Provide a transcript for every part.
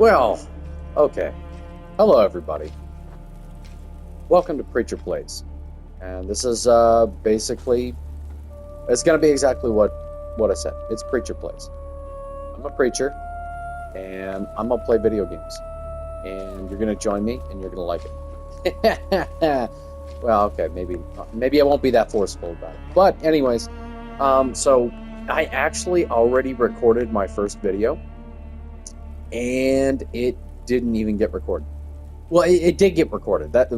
Well, okay. Hello, everybody. Welcome to Preacher Plays. And this is basically, it's going to be exactly what I said. It's Preacher Plays. I'm a preacher, and I'm going to play video games. And you're going to join me, and you're going to like it. Well, okay, maybe I won't be that forceful about it. But anyways, so I actually already recorded my first video, and it didn't even get recorded. Well, it did get recorded. That's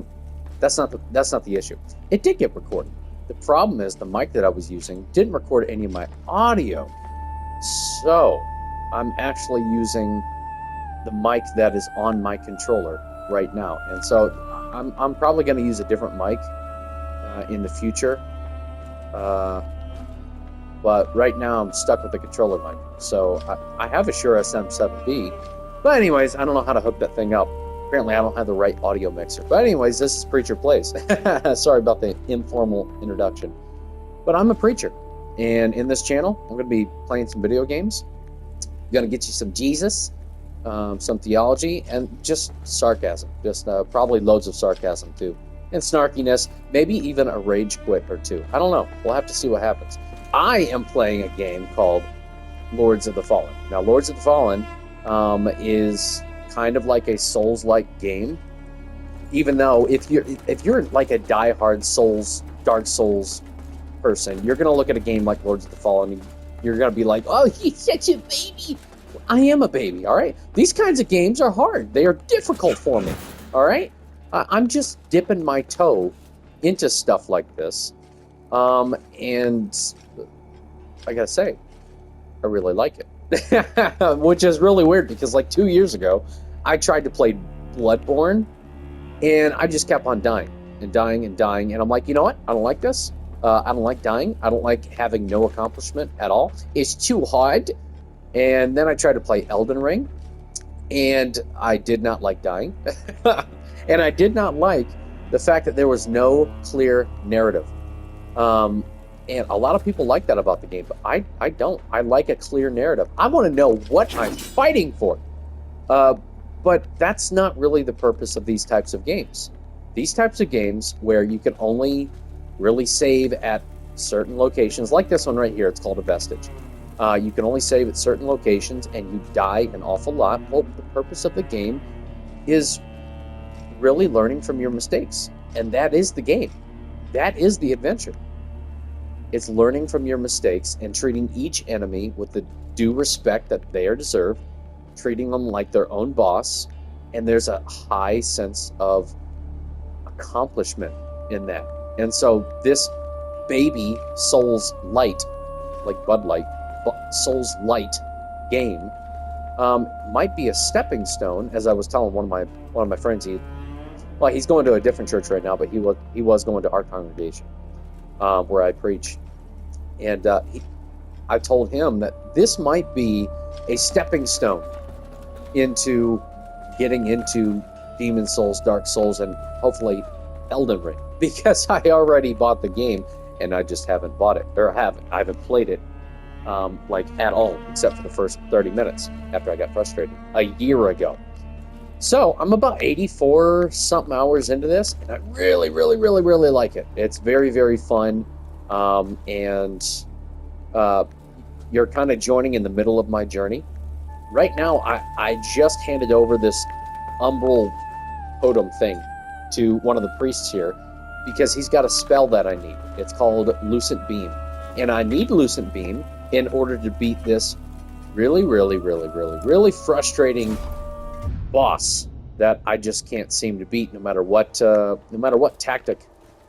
not the issue. It did get recorded. The problem is the mic that I was using didn't record any of my audio. So I'm actually using the mic that is on my controller right now, and so I'm probably going to use a different mic in the future. But right now I'm stuck with the controller mic. So I have a Shure SM7B, but anyways, I don't know how to hook that thing up. Apparently I don't have the right audio mixer. But anyways, this is Preacher Plays. Sorry about the informal introduction. But I'm a preacher, and in this channel I'm going to be playing some video games. I'm going to get you some Jesus, some theology, and just sarcasm. Just probably loads of sarcasm too. And snarkiness, maybe even a rage quit or two. I don't know. We'll have to see what happens. I am playing a game called Lords of the Fallen. Now, Lords of the Fallen is kind of like a Souls-like game. Even though if you're like a diehard Dark Souls person, you're gonna look at a game like Lords of the Fallen and you're gonna be like, "Oh, he's such a baby." I am a baby, all right? These kinds of games are hard. They are difficult for me, all right? I'm just dipping my toe into stuff like this. And I gotta say, I really like it. Which is really weird because like 2 years ago, I tried to play Bloodborne, and I just kept on dying and dying and dying. And I'm like, you know what? I don't like this. I don't like dying. I don't like having no accomplishment at all. It's too hard. And then I tried to play Elden Ring, and I did not like dying. And I did not like the fact that there was no clear narrative. And a lot of people like that about the game, but I don't. I like a clear narrative. I want to know what I'm fighting for. But that's not really the purpose of these types of games. These types of games where you can only really save at certain locations, like this one right here, it's called a vestige. You can only save at certain locations, and you die an awful lot. Well, the purpose of the game is really learning from your mistakes. And that is the game. That is the adventure. It's learning from your mistakes and treating each enemy with the due respect that they are deserved, treating them like their own boss, and there's a high sense of accomplishment in that. And so this baby Souls Light, like Bud Light, Souls Light game might be a stepping stone, as I was telling one of my friends. He's going to a different church right now, but he was going to our congregation where I preach. And I told him that this might be a stepping stone into getting into Demon Souls, Dark Souls, and hopefully Elden Ring, because I already bought the game and I just haven't bought it, or I haven't played it at all, except for the first 30 minutes after I got frustrated a year ago. So I'm about 84 something hours into this, and I really, really, really, really like it. It's very, very fun. And you're kind of joining in the middle of my journey. Right now, I just handed over this umbral totem thing to one of the priests here because he's got a spell that I need. It's called Lucent Beam. And I need Lucent Beam in order to beat this really, really, really, really, really frustrating boss that I just can't seem to beat no matter what tactic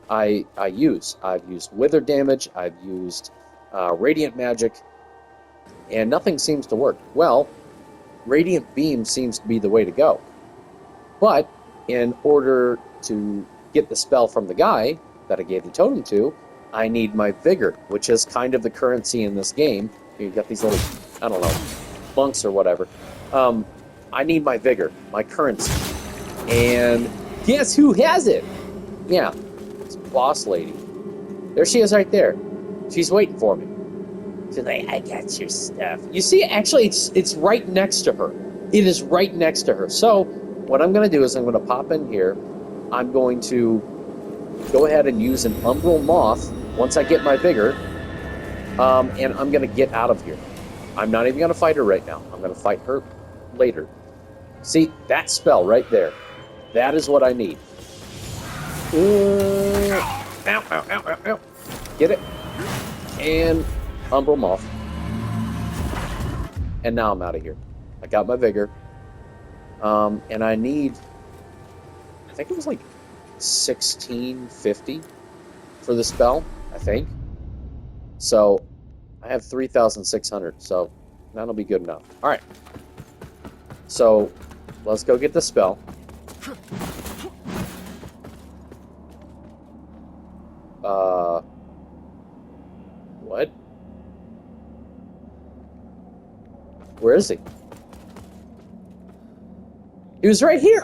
I use. I've used wither damage, I've used radiant magic, and nothing seems to work. Well, radiant beam seems to be the way to go. But in order to get the spell from the guy that I gave the totem to, I need my vigor, which is kind of the currency in this game. You got these little, I don't know, monks or whatever. I need my vigor, my currency. And guess who has it? Yeah, it's Boss Lady. There she is right there. She's waiting for me. She's like, I got your stuff. You see, actually, it's right next to her. It is right next to her. So what I'm going to do is I'm going to pop in here. I'm going to go ahead and use an umbral moth once I get my vigor, and I'm going to get out of here. I'm not even going to fight her right now. I'm going to fight her later. See, that spell right there. That is what I need. Ow, ow, ow, ow, ow. Get it? And umbral moth. And now I'm out of here. I got my vigor. And I need, I think it was like 1650 for the spell, I think. So I have 3,600, so that'll be good enough. All right. So let's go get the spell. What? Where is he? He was right here.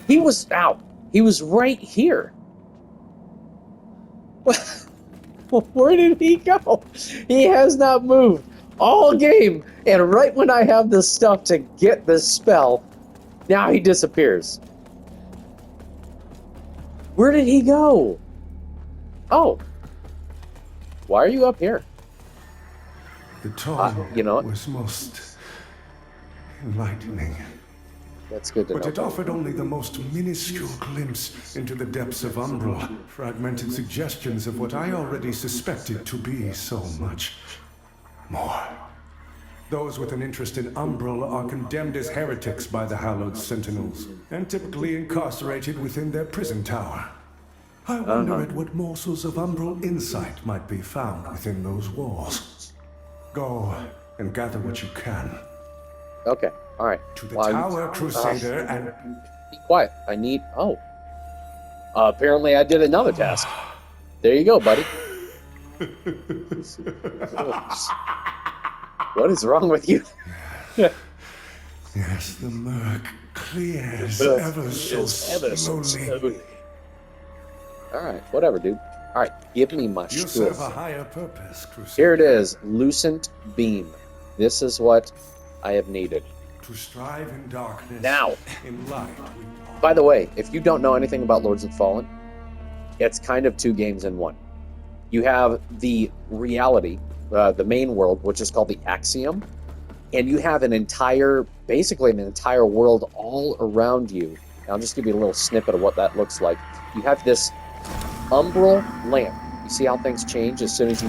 He was right here. Where did he go? He has not moved all game. And right when I have the stuff to get this spell, now he disappears. Where did he go? Oh. Why are you up here? The tone you know what? was most enlightening. That's good to know. But it offered only the most minuscule glimpse into the depths of Umbral, fragmented suggestions of what I already suspected to be so much more. Those with an interest in Umbral are condemned as heretics by the Hallowed Sentinels, and typically incarcerated within their prison tower. I wonder at what morsels of Umbral insight might be found within those walls. Go and gather what you can. Okay, alright. To the Tower, Crusader, and... Be quiet. I need... Oh. Apparently I did another task. There you go, buddy. What is wrong with you? Yes, the murk clears ever so slowly. Alright, whatever, dude. Alright, give me my You stuff. serve a higher purpose, Crusader. Here it is, Lucent Beam. This is what I have needed. To strive in darkness. Now, in light. by the way, if you don't know anything about Lords of the Fallen, it's kind of two games in one. You have the reality, the main world, which is called the Axiom, and you have basically an entire world all around you. And I'll just give you a little snippet of what that looks like. You have this umbral lamp. You see how things change as soon as you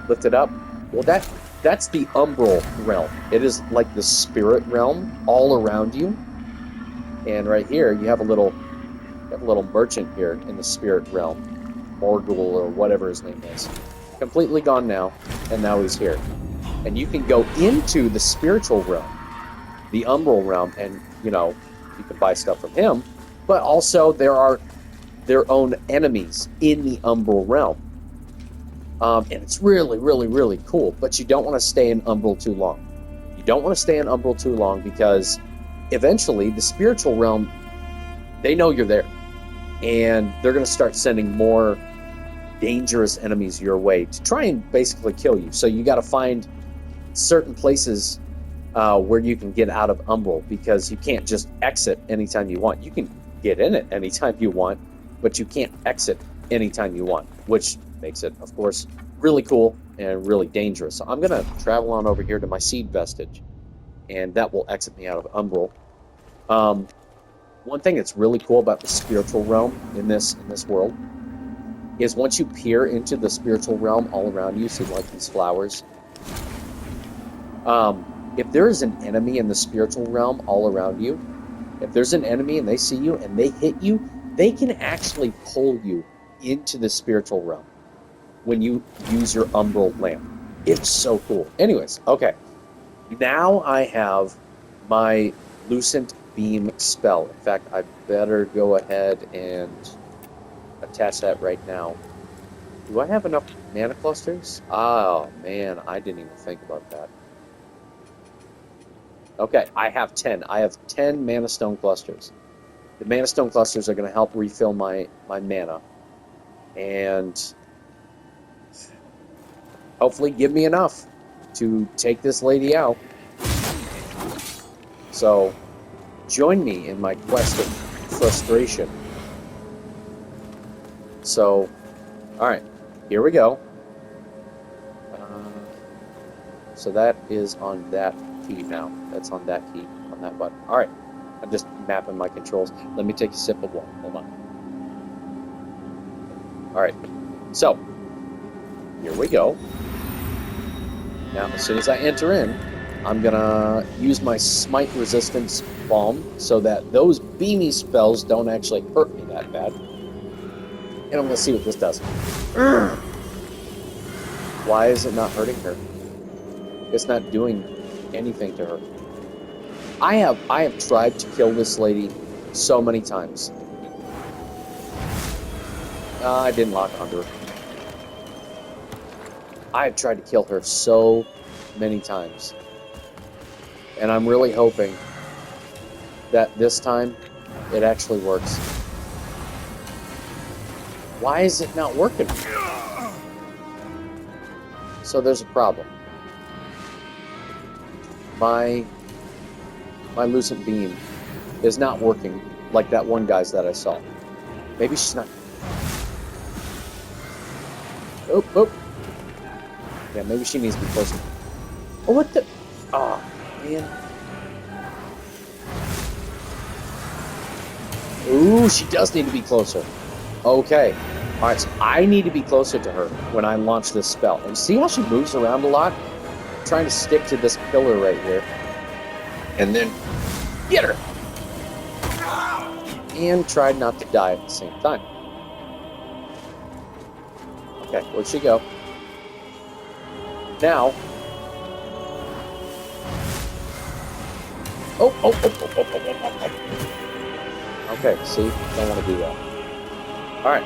lift it up? Well, that's the umbral realm. It is like the spirit realm all around you. And right here, you have a little merchant here in the spirit realm, Morgul or whatever his name is. Completely gone now, and now he's here. And you can go into the spiritual realm, the umbral realm, and you can buy stuff from him. But also, there are their own enemies in the umbral realm. And it's really, really, really cool. But you don't want to stay in umbral too long. You don't want to stay in umbral too long because eventually the spiritual realm, they know you're there. And they're going to start sending more dangerous enemies your way to try and basically kill you. So you got to find certain places where you can get out of umbral, because you can't just exit anytime you want. You can get in it anytime you want, but you can't exit anytime you want, which makes it, of course, really cool and really dangerous. So I'm going to travel on over here to my seed vestige, and that will exit me out of umbral. One thing that's really cool about the spiritual realm in this world is once you peer into the spiritual realm all around you, see like these flowers. If there is an enemy in the spiritual realm all around you, if there's an enemy and they see you and they hit you, they can actually pull you into the spiritual realm when you use your umbral lamp. It's so cool. Anyways, okay. Now I have my Lucent Beam spell. In fact, I better go ahead and attach that right now. Do I have enough mana clusters? Oh, man, I didn't even think about that. Okay, I have 10. I have 10 mana stone clusters. The mana stone clusters are going to help refill my mana. And hopefully give me enough to take this lady out. So, join me in my quest of frustration. So, alright, here we go. So that is on that key now. That's on that key, on that button. Alright, I'm just mapping my controls. Let me take a sip of water. Hold on. Alright, so, here we go. Now, as soon as I enter in, I'm gonna use my Smite Resistance Balm so that those beamy spells don't actually hurt me that bad. And I'm gonna see what this does. Why is it not hurting her? It's not doing anything to her. I have tried to kill this lady so many times. I didn't lock onto her. I have tried to kill her so many times. And I'm really hoping that this time it actually works. Why is it not working? So there's a problem. My Lucent Beam is not working like that one guy's that I saw. Maybe she's not. Oh, oh. Yeah, maybe she needs to be closer. Oh, what the? Oh, man. Ooh, she does need to be closer. Okay. Alright, so I need to be closer to her when I launch this spell. And see how she moves around a lot? I'm trying to stick to this pillar right here. And then get her! And try not to die at the same time. Okay, where'd she go? Now. Oh. Okay, see? Don't want to do that. Alright.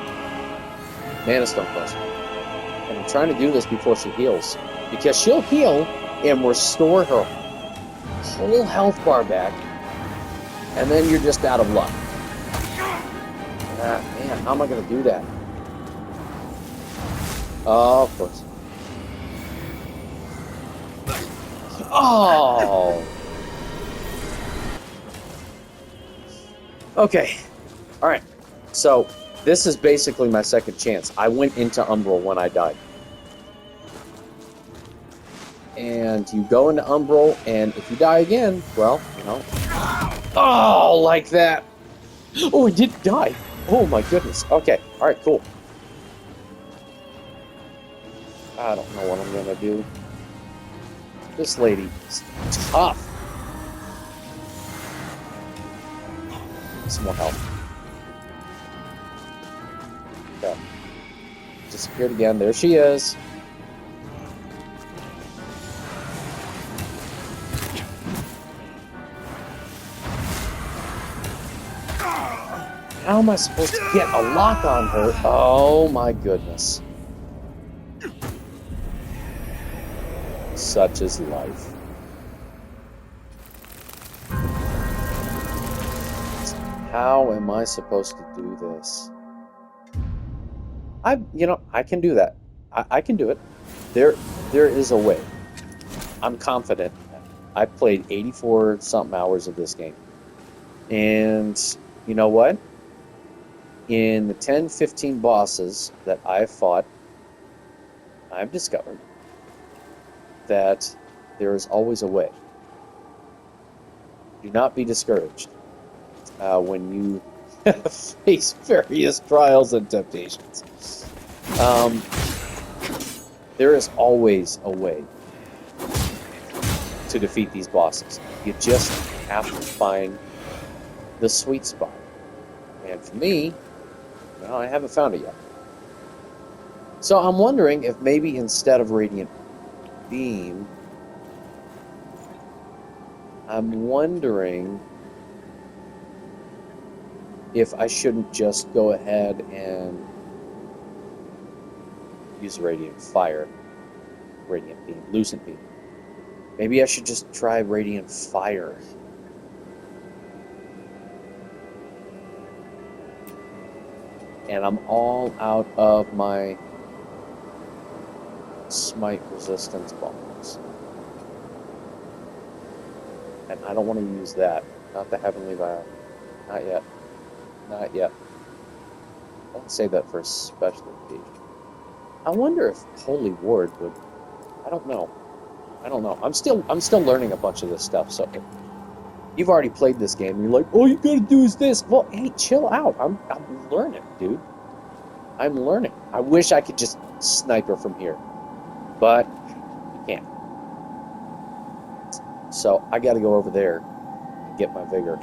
Mana Stone Plus. And I'm trying to do this before she heals. Because she'll heal and restore her whole health bar back. And then you're just out of luck. Ah, man, how am I going to do that? Oh, of course. Oh! Okay. Alright. So, this is basically my second chance. I went into Umbral when I died. And you go into Umbral, and if you die again, well, you know. Oh, like that! Oh, I didn't die! Oh my goodness. Okay. Alright, cool. I don't know what I'm gonna do. This lady is tough. Some more help. Okay. Disappeared again. There she is. How am I supposed to get a lock on her? Oh my goodness. Such is life. How am I supposed to do this? I can do that. I can do it. There is a way. I'm confident. I've played 84 something hours of this game. And you know what? In the 10, 15 bosses that I've fought, I've discovered that there is always a way. Do not be discouraged when you face various trials and temptations. There is always a way to defeat these bosses. You just have to find the sweet spot. And for me, well, I haven't found it yet. So I'm wondering if maybe instead of Radiant Beam, I'm wondering if I shouldn't just go ahead and use Radiant Fire, Radiant Beam, Lucent Beam. Maybe I should just try Radiant Fire. And I'm all out of my Smite Resistance bombs. And I don't want to use that. Not the Heavenly Vial. Not yet. Not yet. I want to save that for a special occasion. I wonder if Holy Ward would... I don't know. I don't know. I'm still learning a bunch of this stuff, so... You've already played this game, and you're like, all you gotta do is this. Well, hey, chill out. I'm learning, dude. I'm learning. I wish I could just snipe her from here. But, you can't. So, I gotta go over there and get my vigor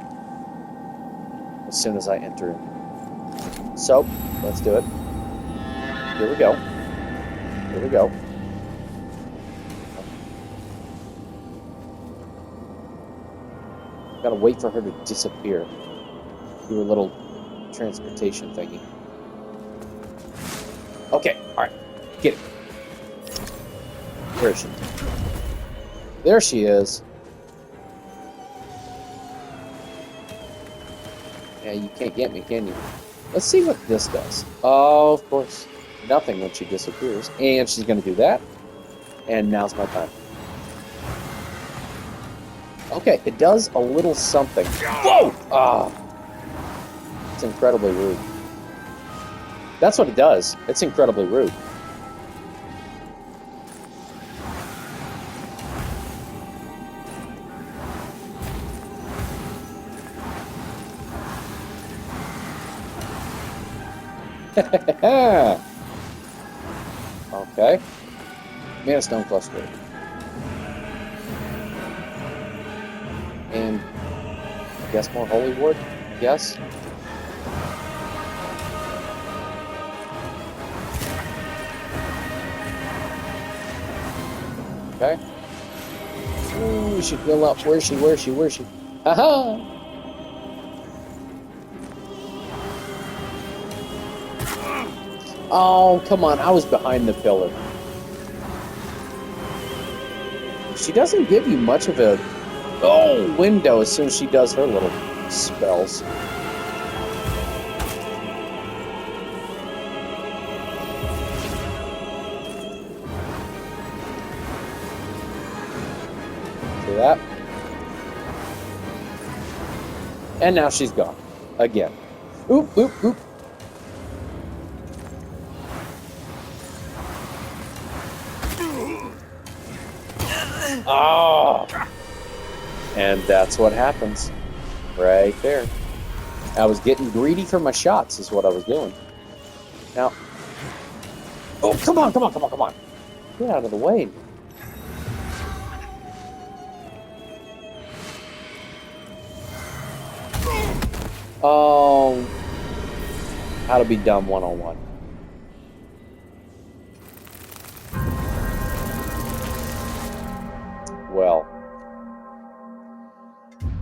as soon as I enter in. So, let's do it. Here we go. Here we go. Gotta wait for her to disappear. Do a little transportation thingy. Okay, alright. Get it. Where is she? There she is. Yeah, you can't get me, can you? Let's see what this does. Oh, of course. Nothing when she disappears. And she's gonna do that. And now's my time. Okay, it does a little something. Whoa! Ah. It's incredibly rude. That's what it does. It's incredibly rude. Okay. Mana Stone Cluster. And I guess more Holy Ward? Yes. Okay. Ooh, she heal up. Where is she? Where is she? Where is she? Haha! Oh, come on. I was behind the pillar. She doesn't give you much of a window as soon as she does her little spells. See that? And now she's gone. Again. Oop, oop, oop. Oh! And that's what happens. Right there. I was getting greedy for my shots is what I was doing. Now... Oh, come on, come on, come on, come on. Get out of the way. Oh... How to be dumb 101.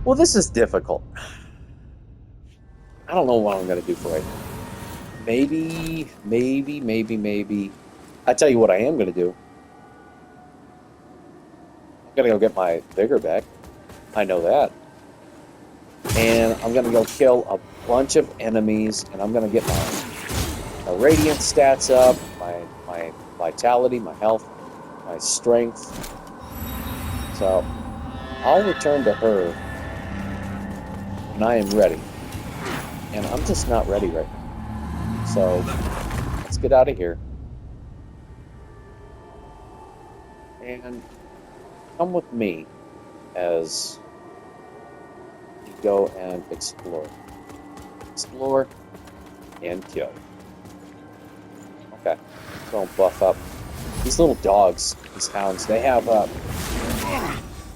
Well, this is difficult. I don't know what I'm going to do for it. Maybe. I tell you what I am going to do. I'm going to go get my vigor back. I know that. And I'm going to go kill a bunch of enemies, and I'm going to get my radiant stats up, my vitality, my health, my strength. So, I'll return to her when I am ready. And I'm just not ready right now. So, let's get out of here. And come with me as we go and explore. Explore and kill. Okay, go buff up. These little dogs, these hounds, they have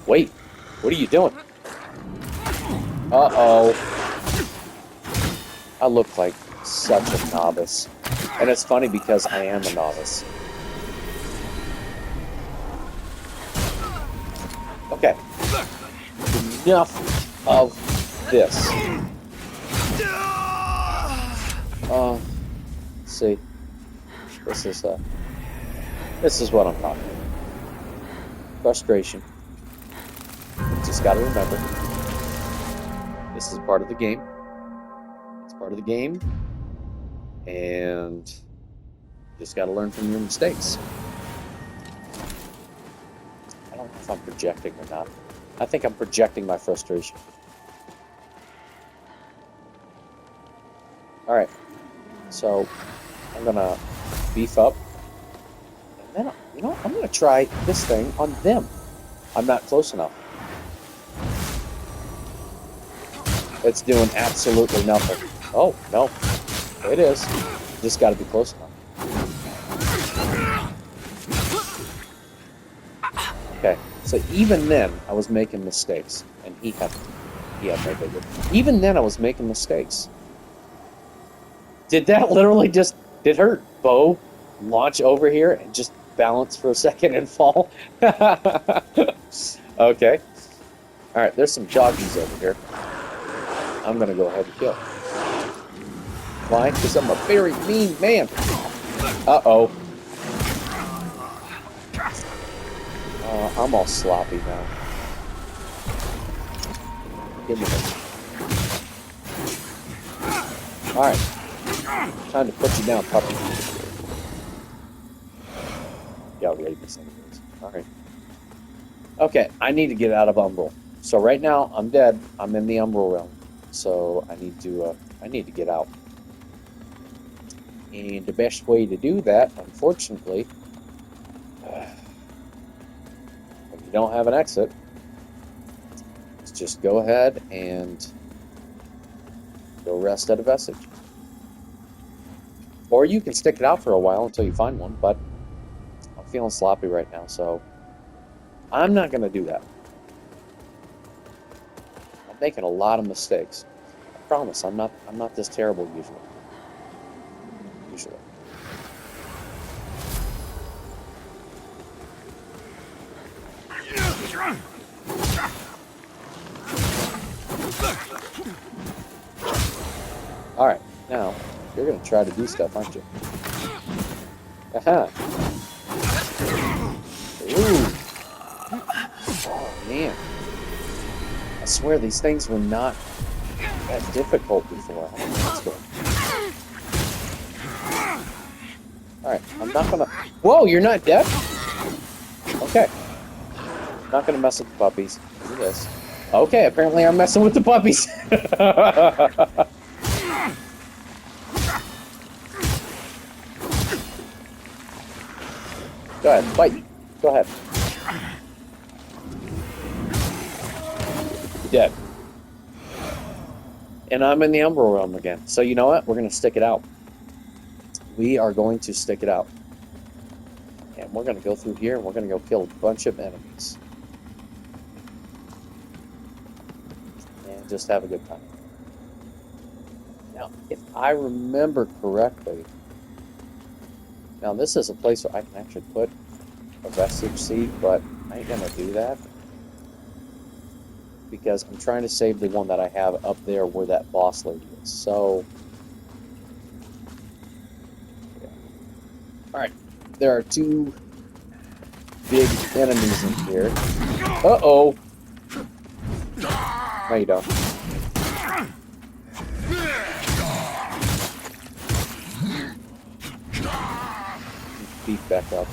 Wait, what are you doing? Uh-oh. I look like such a novice. And it's funny because I am a novice. Okay. Enough of this. Let's see. This is what I'm talking about. Frustration. Just gotta remember. This is part of the game. It's part of the game. And just gotta learn from your mistakes. I don't know if I'm projecting or not. I think I'm projecting my frustration. Alright. So, I'm gonna beef up. And then, you know, I'm gonna try this thing on them. I'm not close enough. It's doing absolutely nothing. Oh, no. It is. Just gotta be close enough. Okay, so even then, I was making mistakes. And he had no bigger. Even then, I was making mistakes. Did that literally just... Did her bow launch over here and just balance for a second and fall? Okay. Alright, there's some doggies over here. I'm gonna go ahead and kill. Why? Because I'm a very mean man. Uh-oh. I'm all sloppy now. Give me this. Alright. Time to put you down, puppy. Yeah, I'll raid this anyways. Alright. Okay, I need to get out of Umbral. So right now, I'm dead. I'm in the Umbral realm. So I need to get out. And the best way to do that, unfortunately, when you don't have an exit, is just go ahead and go rest at a vestige. Or you can stick it out for a while until you find one, but I'm feeling sloppy right now, so I'm not going to do that. I'm making a lot of mistakes. I promise, I'm not this terrible usually. Alright, now, you're going to try to do stuff, aren't you? Aha! Ooh! Oh, man. I swear, these things were not that difficult before. I don't know what's going on. Alright, I'm not gonna... Whoa, you're not dead? Okay. I'm not gonna mess with the puppies. Do this. Okay, apparently I'm messing with the puppies. Go ahead, fight. Go ahead. You're dead. And I'm in the Umbral realm again. So you know what? We're gonna stick it out. We are going to stick it out. And we're going to go through here and we're going to go kill a bunch of enemies. And just have a good time. Now, if I remember correctly... Now, this is a place where I can actually put a vestige seed, but I ain't going to do that. Because I'm trying to save the one that I have up there where that boss lady is. So... Alright, there are two big enemies in here. Uh-oh! No, you don't. Beef back up.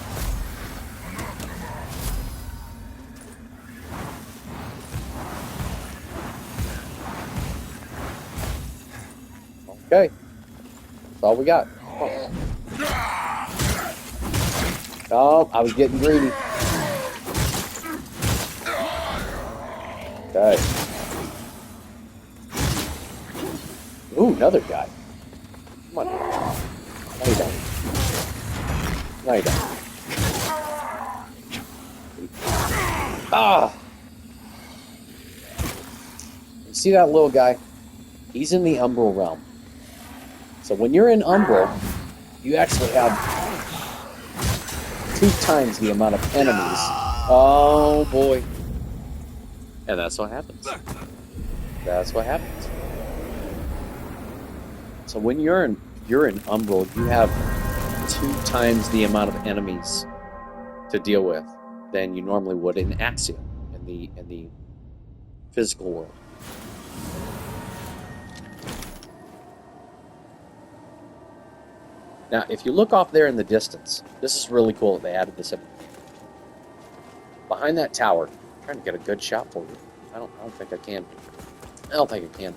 Okay. That's all we got. Oh, I was getting greedy. Okay. Ooh, another guy. Come on. No, you don't. No, you don't. Ah! You see that little guy? He's in the Umbral realm. So when you're in Umbral, you actually have 2 times the amount of enemies. Oh boy. And that's what happens. That's what happens. So when you're in Umbral, you have 2 times the amount of enemies to deal with than you normally would in Axiom, in the physical world. Now, if you look off there in the distance, this is really cool that they added this in. Behind that tower, Trying to get a good shot for you. I don't think I can. I don't think I can. You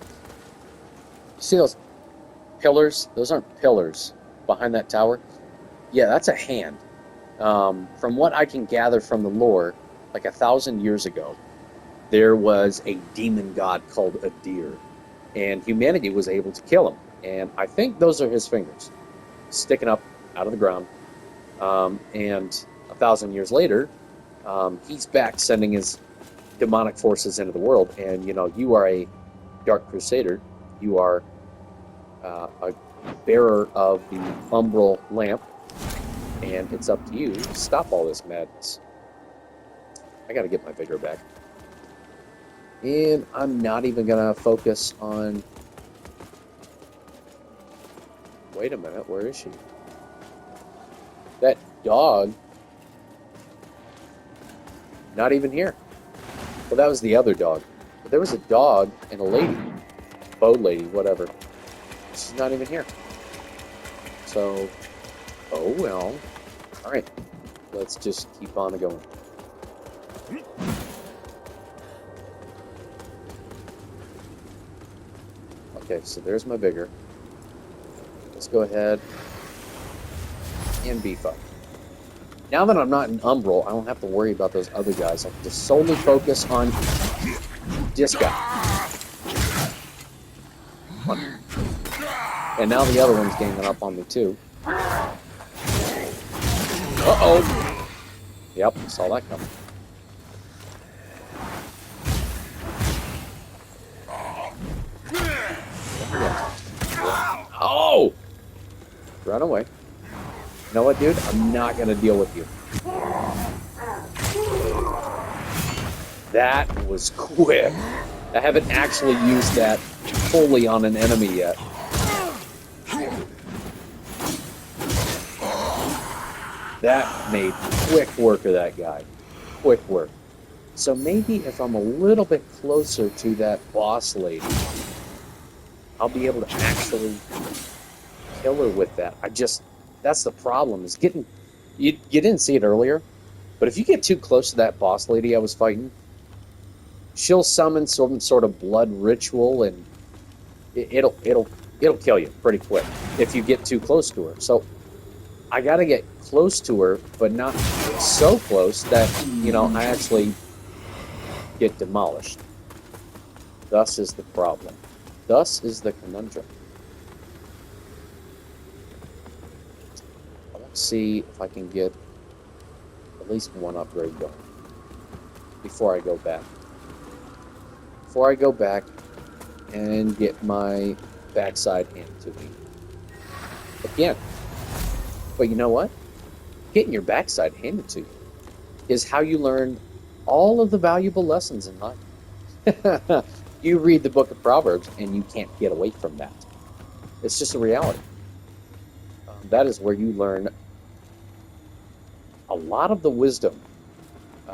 see those pillars? Those aren't pillars behind that tower. Yeah, that's a hand. From what I can gather from the lore, like 1,000 years ago, there was a demon god called a deer, and humanity was able to kill him. And I think those are his fingers sticking up out of the ground. And 1,000 years later, he's back sending his demonic forces into the world. And, you know, you are a Dark Crusader. You are a bearer of the Umbral Lamp. And it's up to you to stop all this madness. I gotta get my vigor back. And I'm not even gonna focus on... Wait a minute, where is she? That dog... Not even here. Well, that was the other dog. But there was a dog and a lady. Bow lady, whatever. She's not even here. So... Oh, well. Alright. Let's just keep on going. Okay, so there's my vigor. Let's go ahead and beef up. Now that I'm not in Umbral, I don't have to worry about those other guys. I can just solely focus on this guy. And now the other one's ganging up on me too. Uh-oh! Yep, saw that coming. Oh! Run away. You know what, dude? I'm not gonna deal with you. That was quick. I haven't actually used that fully on an enemy yet. That made quick work of that guy. Quick work. So maybe if I'm a little bit closer to that boss lady, I'll be able to actually kill her with that. That's the problem, is getting... You didn't see it earlier, but if you get too close to that boss lady I was fighting, she'll summon some sort of blood ritual, and it'll kill you pretty quick if you get too close to her. So I gotta get close to her, but not so close that, you know, I actually get demolished. Thus is the problem. Thus is the conundrum. Let's see if I can get at least one upgrade going before I go back. Before I go back and get my backside handed to me. Again. But you know what? Getting your backside handed to you is how you learn all of the valuable lessons in life. You read the book of Proverbs and you can't get away from that. It's just a reality. That is where you learn a lot of the wisdom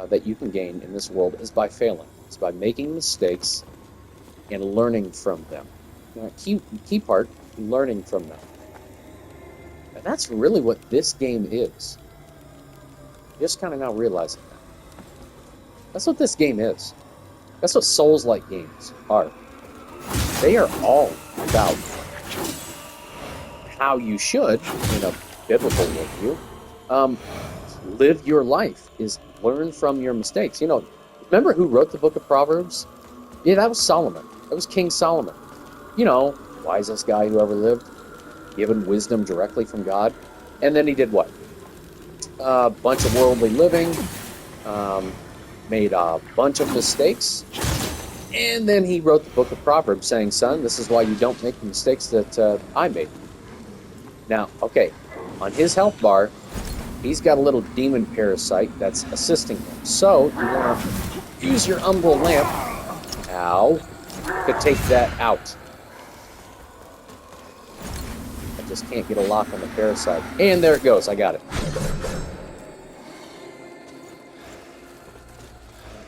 that you can gain in this world is by failing. It's by making mistakes and learning from them. Key part, learning from them. And that's really what this game is. Just kind of now realizing that. That's what this game is. That's what Souls-like games are. They are all about how you should, in a biblical worldview, live your life, is learn from your mistakes. You know, remember who wrote the book of Proverbs? Yeah, that was Solomon. That was King Solomon. You know, wisest guy who ever lived, given wisdom directly from God. And then he did what? A bunch of worldly living, made a bunch of mistakes, and then he wrote the book of Proverbs saying, son, this is why you don't make the mistakes that I made. Now, okay, on his health bar, he's got a little demon parasite that's assisting him. So, you want to use your umbral lamp, ow, to take that out. I just can't get a lock on the parasite. And there it goes, I got it.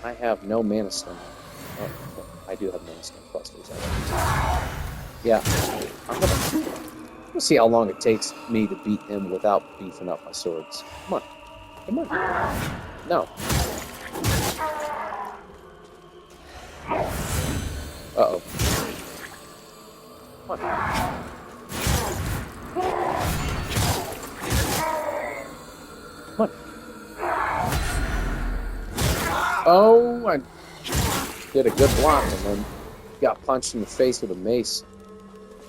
I have no mana stone. Oh, I do have mana stone clusters. Yeah, we'll see how long it takes me to beat him without beefing up my swords. Come on. Come on. No. Uh-oh. Come on. Come on. Oh, I did a good block and then got punched in the face with a mace.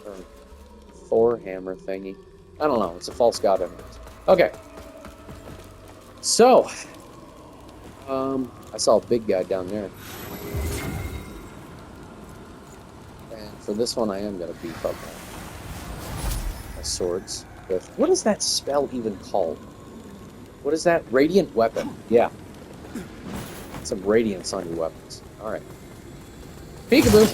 Or Thor hammer thingy. I don't know. It's a false god anyways. Okay. So, I saw a big guy down there. And for this one, I am going to beef up my swords with... What is that spell even called? What is that? Radiant weapon. Yeah. Some radiance on your weapons. Alright. Peekaboo!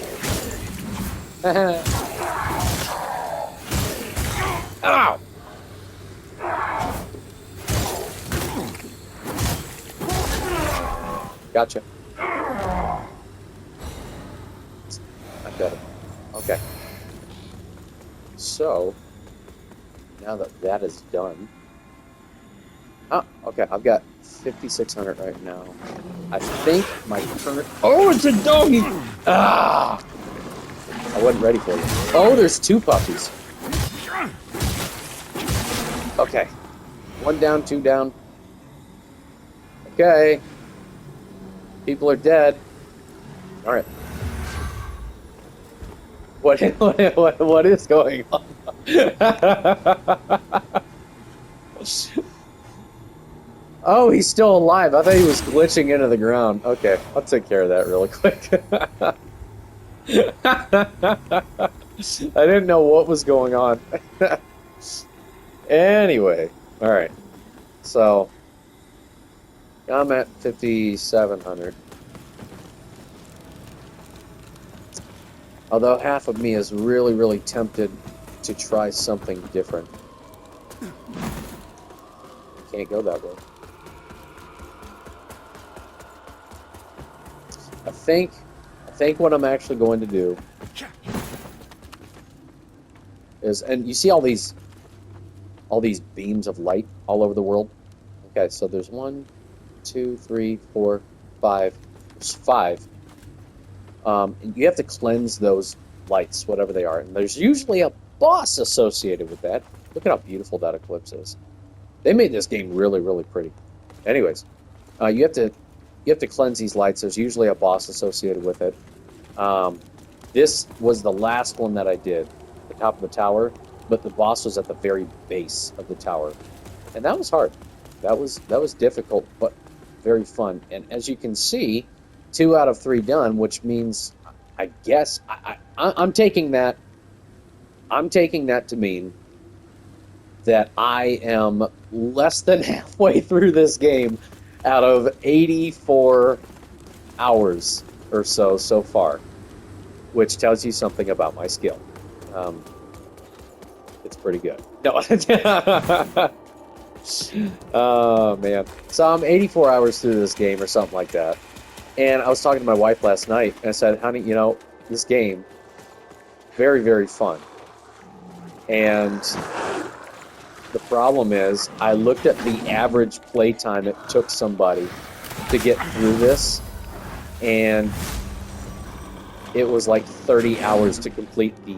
Ow! Gotcha. I got it. Okay. So, now that that is done... Oh, okay, I've got 5,600 right now. I think my current... Oh, it's a doggy! Ah! I wasn't ready for it. Oh, there's 2 puppies. Okay. 1 down, 2 down. Okay. People are dead. Alright. What is going on? Oh, he's still alive. I thought he was glitching into the ground. Okay, I'll take care of that really quick. I didn't know what was going on. Anyway, alright. So, I'm at 5,700. Although half of me is really, really tempted to try something different. Can't go that way. I think what I'm actually going to do is, and you see all these beams of light all over the world? Okay, so there's 1, 2, 3, 4, 5. There's 5. And you have to cleanse those lights, whatever they are. And there's usually a boss associated with that. Look at how beautiful that eclipse is. They made this game really, really pretty. Anyways, you have to cleanse these lights. There's usually a boss associated with it. This was the last one that I did, the top of the tower, but the boss was at the very base of the tower, and that was hard. That was difficult, but very fun. And as you can see, 2 out of 3 done, which means, I guess I'm taking that. I'm taking that to mean that I am less than halfway through this game out of 84 hours or so far, which tells you something about my skill. It's pretty good. No. Oh, man. So I'm 84 hours through this game or something like that. And I was talking to my wife last night, and I said, honey, you know, this game, very, very fun. And the problem is, I looked at the average playtime it took somebody to get through this, and it was like 30 hours to complete the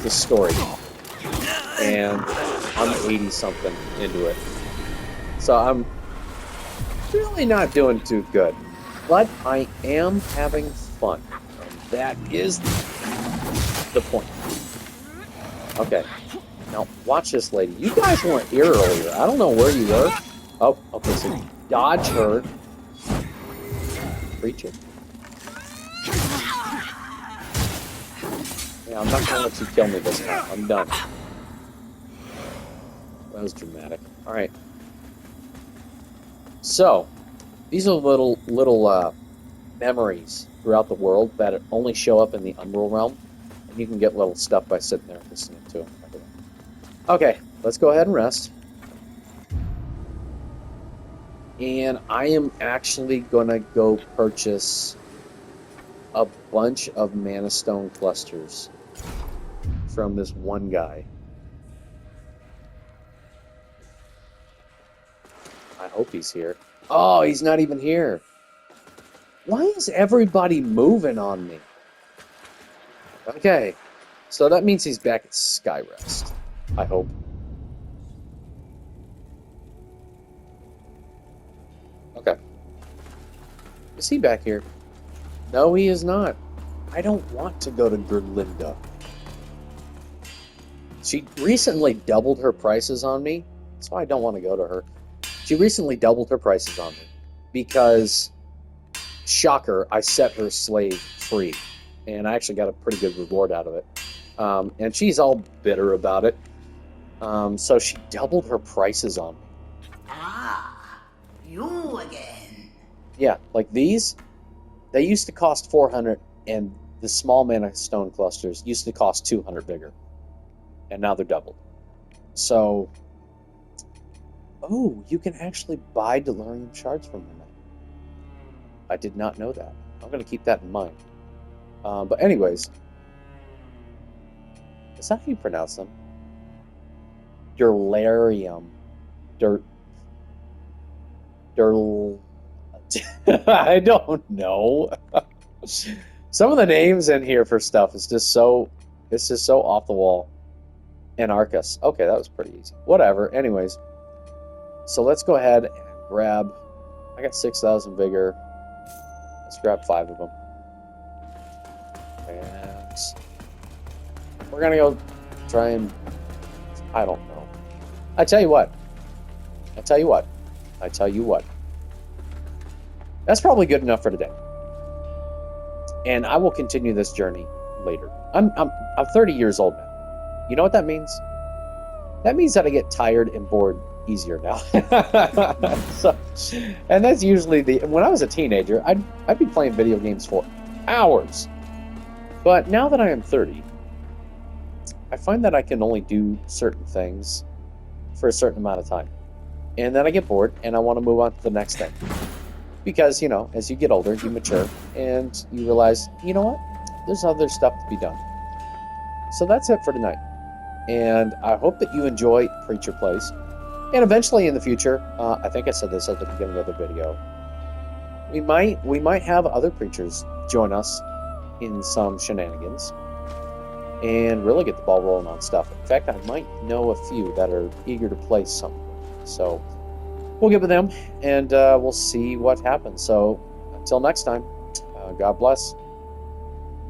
story. And I'm 80-something into it. So I'm really not doing too good. But I am having fun. And that is the point. Okay. Now, watch this lady. You guys weren't here earlier. I don't know where you were. Oh, okay, so you dodge her. Preach it. Yeah, I'm not gonna let you kill me this time. I'm done. That was dramatic. Alright. So, these are little memories throughout the world that only show up in the Umbral realm. And you can get little stuff by sitting there and listening to them. Okay, let's go ahead and rest. And I am actually gonna go purchase a bunch of Mana Stone clusters from this one guy. I hope he's here. Oh, he's not even here. Why is everybody moving on me? Okay, so that means he's back at Skyrest. I hope. Okay. Is he back here? No, he is not. I don't want to go to Gerlinda. She recently doubled her prices on me. That's why I don't want to go to her. She recently doubled her prices on me because, shocker, I set her slave free. And I actually got a pretty good reward out of it. And she's all bitter about it. So she doubled her prices on me. Ah, you again. Yeah, like these, they used to cost 400, and the small mana stone clusters used to cost 200 bigger. And now they're doubled. So, oh, you can actually buy Delirium shards from them. I did not know that. I'm going to keep that in mind. But anyways, is that how you pronounce them? Durlarium. I don't know. Some of the names in here for stuff is just so, it's just so off the wall. Anarchus. Okay, that was pretty easy. Whatever. Anyways, so let's go ahead and grab. I got 6,000 vigor. Let's grab 5 of them. And we're gonna go try and. I don't know. I tell you what. That's probably good enough for today. And I will continue this journey later. I'm 30 years old now. You know what that means? That means that I get tired and bored easier now. So, and that's usually when I was a teenager, I'd be playing video games for hours. But now that I am 30, I find that I can only do certain things for a certain amount of time. And then I get bored and I want to move on to the next thing. Because, you know, as you get older, you mature and you realize, you know what? There's other stuff to be done. So that's it for tonight. And I hope that you enjoy Preacher Plays. And eventually in the future, I think I said this at the beginning of the video, we might have other preachers join us in some shenanigans and really get the ball rolling on stuff. In fact, I might know a few that are eager to play something. So we'll get with them and we'll see what happens. So until next time, God bless.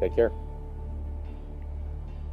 Take care.